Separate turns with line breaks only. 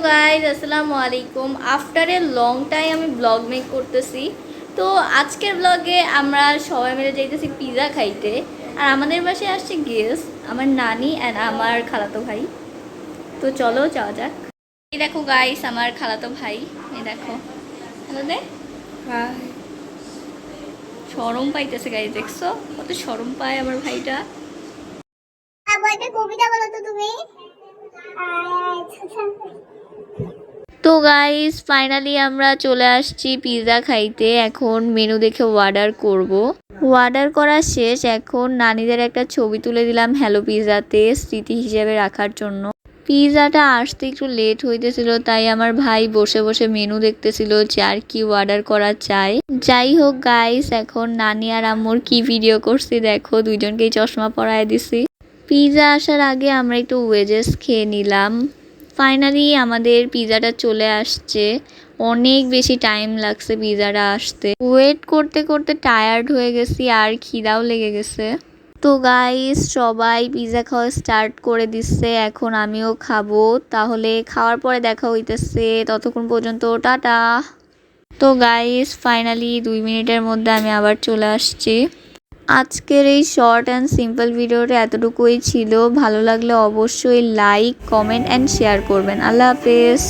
Guys আসসালামু আলাইকুম। After a long time আমি ব্লগ মেক করতেছি। তো আজকের ব্লগে আমরা সবাই মিলে যাইতেছি পিৎজা খাইতে। আর আমাদের বাসায় আসছে গেস্ট, আমার নানি অ্যান্ড আমার খালাতো ভাই। তো চলো যাওয়া যাক। এই দেখো গাইস আমার খালাতো ভাই, এই দেখো। হ্যালো দে, শরম পাইতেছে গাইজ, দেখছো কত শরম পায় আমার ভাইটা। কবিতা বলো তো তুমি। তো গাইস ফাইনালি আমরা চলে আসছি পিৎজা খাইতে। এখন মেনু দেখে অর্ডার করব। অর্ডার করা শেষ, এখন নানিদের একটা ছবি তুলে দিলাম হ্যালো পিৎজাতে স্মৃতি হিসেবে রাখার জন্য। পিৎজাটা আসতে একটু লেট হইতেছিল, তাই আমার ভাই বসে বসে মেনু দেখতেছিল যে আর কি অর্ডার করা চাই। যাই হোক গাইস, এখন নানি আর আম্মুর কি ভিডিও করছি দেখো, দুইজনকেই চশমা পরায় দিছি। পিৎজা আসার আগে আমরা একটু ওয়েজেস খেয়ে নিলাম। ফাইনালি আমাদের পিৎজাটা চলে আসছে। অনেক বেশি টাইম লাগছে পিৎজাটা আসতে, ওয়েট করতে করতে টায়ার্ড হয়ে গেছি আর খিদাও লেগে গেছে। তো গাইস সবাই পিৎজা খাওয়া স্টার্ট করে দিচ্ছে, এখন আমিও খাবো। তাহলে খাওয়ার পরে দেখা হইতেছে, ততক্ষণ পর্যন্ত টাটা। তো গাইস ফাইনালি 2 মিনিটের মধ্যে আমি আবার চলে আসছি। আজকের এই শর্ট অ্যান্ড সিম্পল ভিডিওটা এতটুকুই ছিল। ভালো লাগলে অবশ্যই লাইক, কমেন্ট অ্যান্ড শেয়ার করবেন। আল্লাহ হাফেজ।